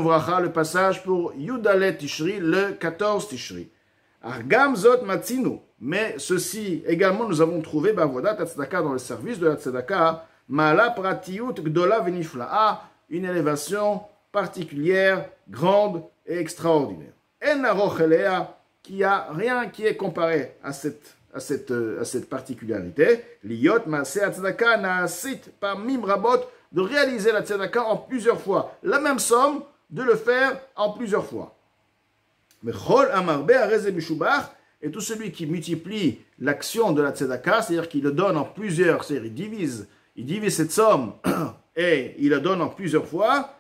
Vracha, le passage pour Yudalet Tishri, le 14 Tishri. Argam Zot Matzinu. Mais ceci également, nous avons trouvé Bavodat Tzedaka dans le service de la Tzedaka, Ma'ala Pratiyut Gdola Venifla'a, une élévation particulière, grande et extraordinaire. En Aroch Elea, qui a rien qui est comparé à cette particularité. Liyot Maaseh Tzedaka Naasit Pamim Rabot, de réaliser la Tzedaka en plusieurs fois. La même somme, de le faire en plusieurs fois. Mais Chol Amarbe Areze Mishubach, et tout celui qui multiplie l'action de la Tzedaka, c'est-à-dire qu'il le donne en plusieurs, c'est-à-dire il divise cette somme et il le donne en plusieurs fois,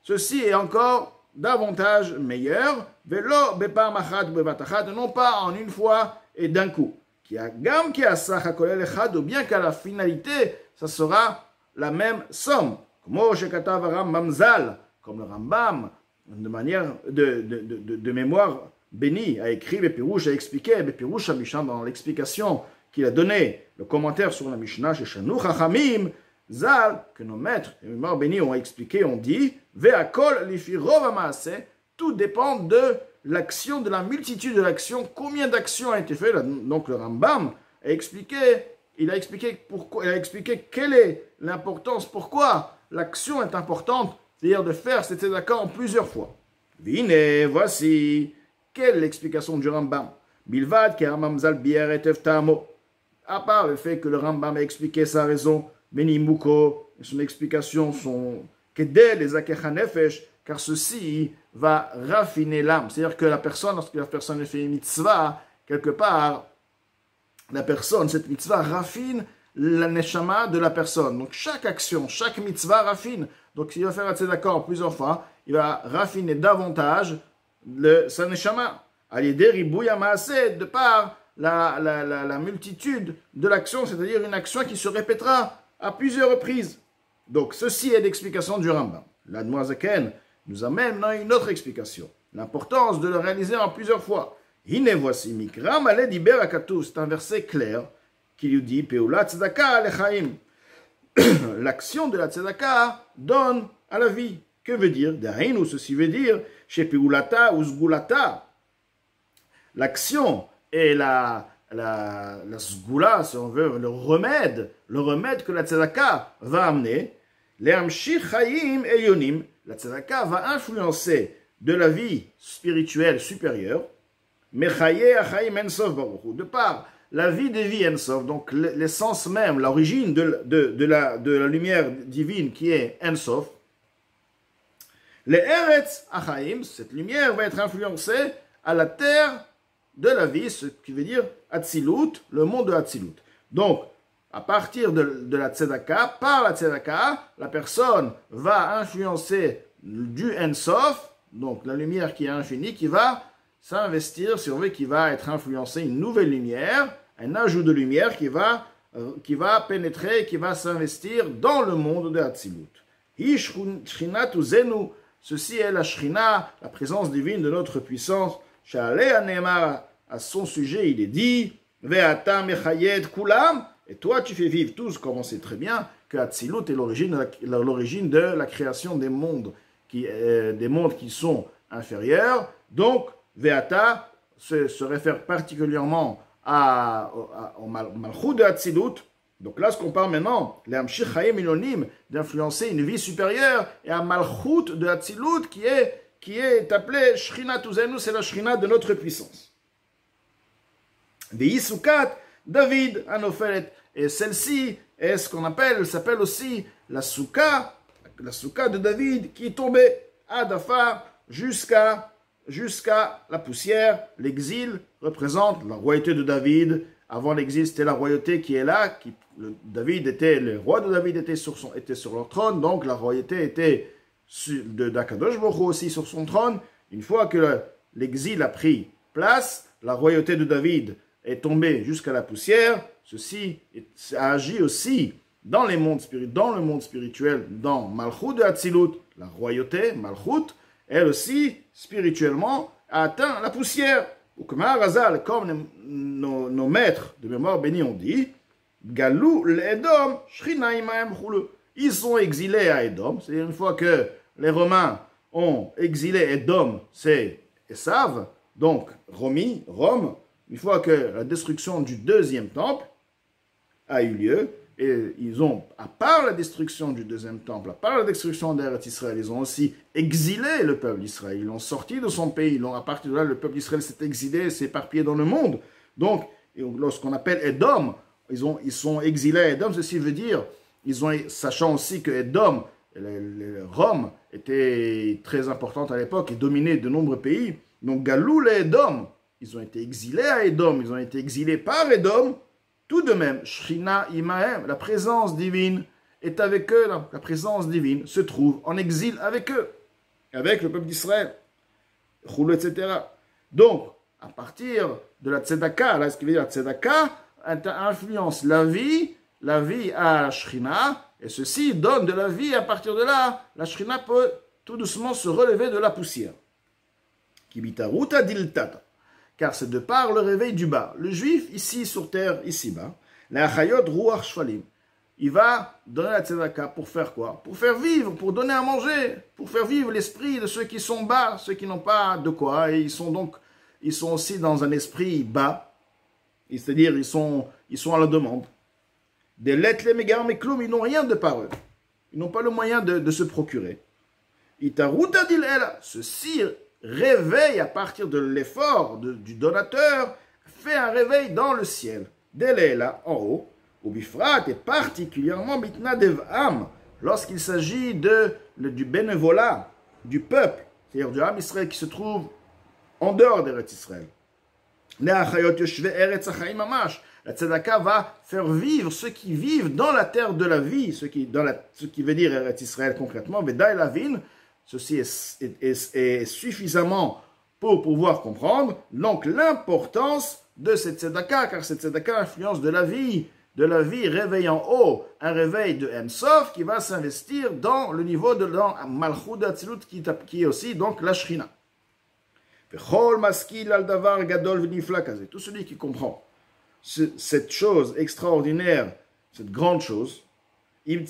ceci est encore davantage meilleur, Velo Bepar Machat Bevatachat, non pas en une fois et d'un coup. Qui a Gam qui a Sachakolel Echad, ou bien qu'à la finalité, ça sera la même somme. Comme le Rambam, de manière de mémoire bénie, a écrit Bepirouche, a expliqué Bepirouche à Mishnah dans l'explication qu'il a donnée, le commentaire sur la Mishnah chez Shanu Chachamim, Zal, que nos maîtres et mémoire bénie ont expliqué, ont dit Ve'akol lifirov amaase, tout dépend de l'action, de la multitude de l'action, combien d'actions a été fait. Donc le Rambam a expliqué. Il a expliqué pourquoi, il a expliqué quelle est l'importance, pourquoi l'action est importante, c'est-à-dire de faire cet d'accord en plusieurs fois. Vine, voici, quelle est l'explication du Rambam. Bilvad, ki Rambam zal bier et tamo. À part le fait que le Rambam a expliqué sa raison, Benimuko, son explication sont Kedel les Akechanefesh, car ceci va raffiner l'âme. C'est-à-dire que la personne, lorsque la personne fait une mitzvah, quelque part, la personne, cette mitzvah raffine la neshama de la personne. Donc chaque action, chaque mitzvah raffine. Donc s'il va faire un tzedakah plusieurs fois, il va raffiner davantage sa neshama. Alidé ribouya maaseh, de par la multitude de l'action, c'est-à-dire une action qui se répétera à plusieurs reprises. Donc ceci est l'explication du Rambam. L'Admoazaken nous amène dans une autre explication. L'importance de le réaliser en plusieurs fois. Hine voici Mikra Malé Diber Akatou, c'est un verset clair qui lui dit Peula Tzedaka Lechaim. L'action de la Tzedaka donne à la vie. Que veut dire Dahin, ceci veut dire chez Peulata ou Sgulata. L'action et la Sgula, si on veut, le remède que la Tzedaka va amener, les Amshir Chaim Elyonim, la Tzedaka va influencer de la vie spirituelle supérieure. De par la vie des vies Ensof, donc l'essence même, l'origine de la lumière divine qui est Ensof, les Eretz Achaim, cette lumière va être influencée à la terre de la vie, ce qui veut dire Atzilut, le monde de Atzilut. Donc, à partir de la Tzedaka, par la Tzedaka, la personne va influencer du Ensof, donc la lumière qui est infinie, qui va s'investir, si on veut, qui va être influencé, une nouvelle lumière, un ajout de lumière qui va pénétrer, qui va s'investir dans le monde de Hatzilut. Ceci est la Shrina, la présence divine de notre puissance. À son sujet, il est dit, Ve'ata mechayed kulam, et toi tu fais vivre tous, comme on sait très bien, que Hatzilut est l'origine de la création des mondes qui sont inférieurs. Donc, Ve'ata se réfère particulièrement au Malchut de Hatzilut. Donc là, ce qu'on parle maintenant, les Amshir Chaim Ilonim, d'influencer une vie supérieure, et à Malchut de Hatzilut qui est appelé Shrina Tuzenu, c'est la Shrina de notre puissance. Ve'isukat David Anofelet, et celle-ci est ce qu'on appelle, s'appelle aussi la Souka de David qui est tombée à Dafa jusqu'à la poussière. L'exil représente la royauté de David. Avant l'exil, c'était la royauté qui est là. Le roi de David était sur leur trône, donc la royauté était d'Akadosh Baruch Hu aussi sur son trône. Une fois que l'exil a pris place, la royauté de David est tombée jusqu'à la poussière. Ceci a agi aussi dans le monde spirituel, dans Malchut de Hatzilut, la royauté, Malchut, elle aussi, spirituellement, a atteint la poussière. Ou comme Arazal, comme nos maîtres de mémoire bénis ont dit, Galou l'Edom, Shrina imaem chulu. Ils sont exilés à Edom, c'est-à-dire une fois que les Romains ont exilé Edom, c'est Esav, donc Rome, une fois que la destruction du deuxième temple a eu lieu, et ils ont, à part la destruction du deuxième temple, à part la destruction d'Eretz Israël, ils ont aussi exilé le peuple d'Israël, ils l'ont sorti de son pays, à partir de là, le peuple d'Israël s'est exilé, s'est éparpillé dans le monde. Donc, lorsqu'on appelle Edom, ils sont exilés à Edom, ceci veut dire, sachant aussi que Edom, Rome était très importante à l'époque et dominait de nombreux pays, donc Galou les Edom, ils ont été exilés à Edom, ils ont été exilés par Edom. Tout de même, Shrina Imahem, la présence divine est avec eux, la présence divine se trouve en exil avec eux, avec le peuple d'Israël, etc. Donc, à partir de la tzedaka, là, ce qui veut dire la tzedaka, influence la vie à la Shrina, et ceci donne de la vie, à partir de là, la Shrina peut tout doucement se relever de la poussière. Kibitaruta diltata. Car c'est de par le réveil du bas. Le juif, ici sur terre, ici-bas, la chayot ruach shvalim, il va donner la tzedaka pour faire quoi? Pour faire vivre, pour donner à manger, pour faire vivre l'esprit de ceux qui sont bas, ceux qui n'ont pas de quoi, et ils sont aussi dans un esprit bas, c'est-à-dire ils sont à la demande. Des lettres, les mégar, mekloum, ils n'ont rien de par eux. Ils n'ont pas le moyen de se procurer. Itaruta dil ela, ceci réveille à partir de l'effort du donateur, fait un réveil dans le ciel. Delela, en haut, ou bifrat, et particulièrement mitna dev'am, lorsqu'il s'agit du bénévolat du peuple, c'est-à-dire du Ham Israël qui se trouve en dehors d'Eretz Israël. La tzedaka va faire vivre ceux qui vivent dans la terre de la vie, ce qui veut dire Eretz Israël concrètement, Vedaï Lavin. Ceci est suffisamment pour pouvoir comprendre donc l'importance de cette tzedaka, car cette tzedaka influence de la vie réveille en haut, un réveil de Ensof qui va s'investir dans le niveau de Malchut d'Atzilut qui est aussi donc la Shrina. Tout celui qui comprend cette chose extraordinaire, cette grande chose, il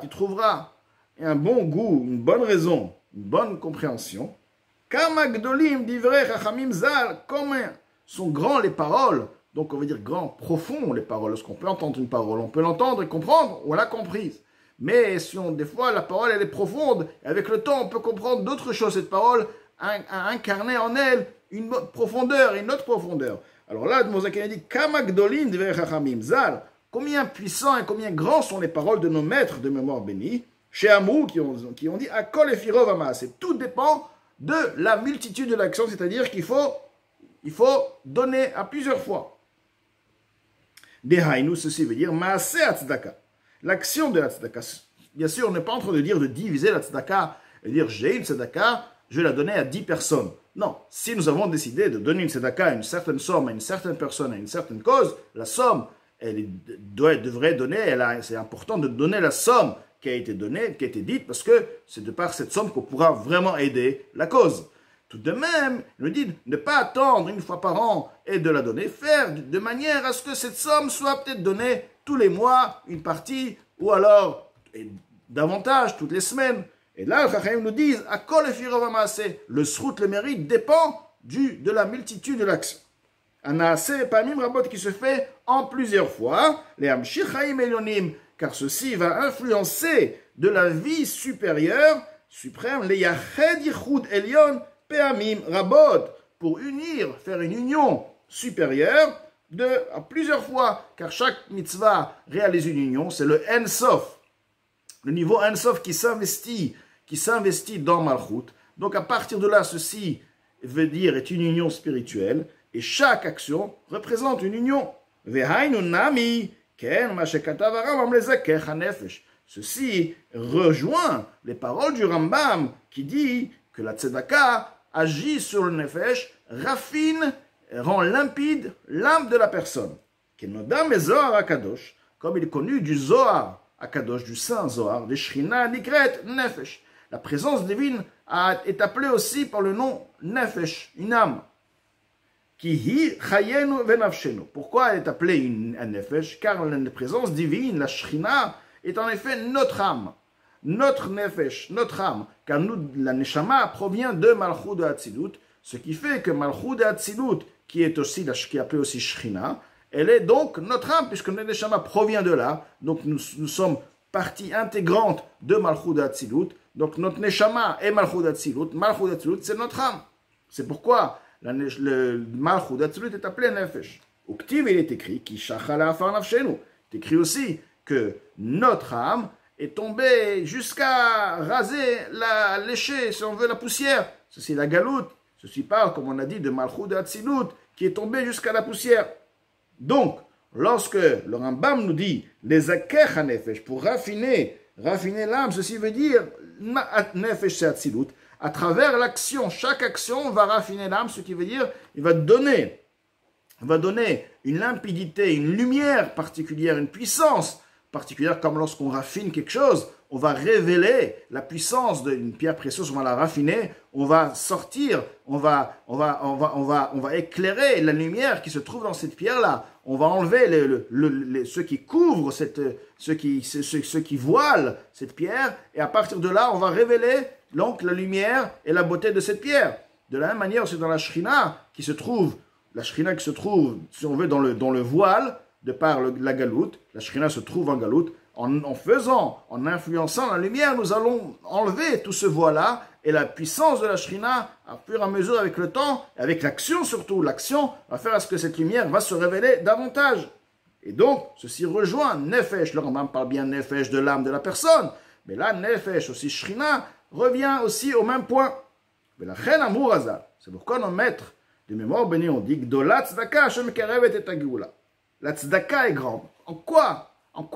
trouvera un bon goût, une bonne raison, une bonne compréhension. Comme sont grands les paroles, donc on veut dire grand, profond les paroles. Lorsqu'on peut entendre une parole, on peut l'entendre et comprendre, on l'a comprise. Mais des fois la parole elle est profonde, et avec le temps on peut comprendre d'autres choses. Cette parole a incarné en elle une profondeur et une autre profondeur. Alors là, Mozaken dit Kamagdolim divrei chachamim zal. Combien puissants et combien grands sont les paroles de nos maîtres de mémoire bénis, chez Amou, qui ont dit Akol et Firov Amas. Tout dépend de la multitude de l'action, c'est-à-dire qu'il faut donner à plusieurs fois. Dehainu, ceci veut dire Maaseh Tzedaka. L'action de la tzedaka. Bien sûr, on n'est pas en train de dire de diviser la tzedaka et dire j'ai une tzedaka, je vais la donner à 10 personnes. Non, si nous avons décidé de donner une tzedaka à une certaine somme, à une certaine personne, à une certaine cause, la somme, devrait donner, c'est important de donner la somme qui a été donnée, qui a été dite, parce que c'est de par cette somme qu'on pourra vraiment aider la cause. Tout de même, il nous dit ne pas attendre une fois par an et de la donner, faire de manière à ce que cette somme soit peut-être donnée tous les mois, une partie, ou alors davantage, toutes les semaines. Et là, les Chachamim nous disent, le srout, le mérite, dépend de la multitude de l'action. Un assez parmi rabot qui se fait en plusieurs fois, les Hamshir Chaim Elyonim, car ceci va influencer de la vie supérieure, suprême, les Yached Yichud Elyon, Peamim Rabot, pour faire une union supérieure à plusieurs fois, car chaque mitzvah réalise une union, c'est le Ensof, le niveau Ensof qui s'investit dans Malchut. Donc à partir de là, ceci veut dire est une union spirituelle, et chaque action représente une union. Vehainu nami, ken ma shekatav Rambam lezakech hanefesh. Ceci rejoint les paroles du Rambam qui dit que la tzedaka agit sur le nefesh, raffine, rend limpide l'âme de la personne. Kenodam et Zohar Akadosh, comme il est connu du Zohar Akadosh, du Saint Zohar, des Shrina Nikret Nefesh. La présence divine est appelée aussi par le nom Nefesh, une âme. Ki chayenu venafshenu. Pourquoi elle est appelée un Nefesh? Car la présence divine, la Shrina, est en effet notre âme. notre nefesh, notre âme, car nous, la neshama provient de Malchut de Hatzilut, ce qui fait que Malchut de Hatzilut, qui est appelée aussi Shechina, elle est donc notre âme, puisque notre neshama provient de là, donc nous sommes partie intégrante de Malchut de Hatzilut, donc notre neshama est Malchut de Hatzilut, c'est notre âme. C'est pourquoi le Malchut de Hatzilut est appelé Nefesh. Au Ktiv, il est écrit, Ki shachala afar nafshenu. C'est écrit aussi que notre âme est tombée jusqu'à raser, lécher, si on veut, la poussière. Ceci est la galoute. Ceci parle, comme on a dit, de Malchut de Hatzilut, qui est tombée jusqu'à la poussière. Donc, lorsque le Rambam nous dit, les akech nefesh, pour raffiner l'âme, ceci veut dire, nefesh c'est Hatzilut, à travers l'action, chaque action va raffiner l'âme, ce qui veut dire, il va donner une limpidité, une lumière particulière, une puissance particulière, comme lorsqu'on raffine quelque chose, on va révéler la puissance d'une pierre précieuse, on va la raffiner, on va sortir, on va éclairer la lumière qui se trouve dans cette pierre-là, on va enlever ce qui couvre, ce qui voile cette pierre, et à partir de là, on va révéler donc la lumière et la beauté de cette pierre. De la même manière, c'est dans la Shrina qui se trouve, si on veut, dans le voile, de par la galoute, la Shrina se trouve en galoute, en influençant la lumière, nous allons enlever tout ce voile-là, et la puissance de la Shrina, à fur et à mesure avec le temps, avec l'action surtout, l'action va faire à ce que cette lumière va se révéler davantage. Et donc, ceci rejoint Nefesh, le Rambam parle bien Nefesh de l'âme de la personne, mais là, Nefesh, aussi Shrina, revient aussi au même point. Mais la Chen Amouraza, c'est pourquoi nos maîtres de mémoire bénis ont dit Gdola Tzedaka Hashem Kerevet et Agioula. La tzedaka est grande. En quoi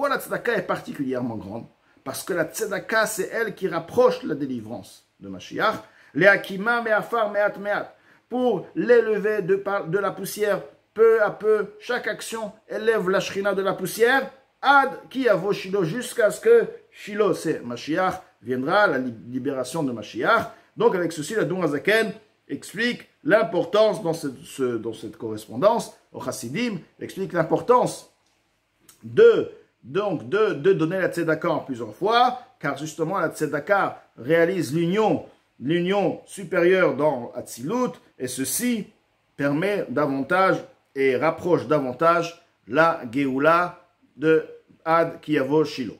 la tzedaka est particulièrement grande? Parce que la tzedaka, c'est elle qui rapproche la délivrance de Mashiach. Les hakima me'afar me'at me'at. Pour l'élever de la poussière, peu à peu, chaque action élève la shrina de la poussière. Ad ki avo Shiloh, jusqu'à ce que Shiloh, c'est Mashiach, viendra, la libération de Mashiach. Donc avec ceci, la Doun Hazaken explique l'importance dans cette correspondance au Chassidim, explique l'importance de donner la tzedaka en plusieurs fois, car justement la tzedaka réalise l'union supérieure dans Hatzilut, et ceci permet davantage et rapproche davantage la Géoula de Ad Ki Yavo Shiloh.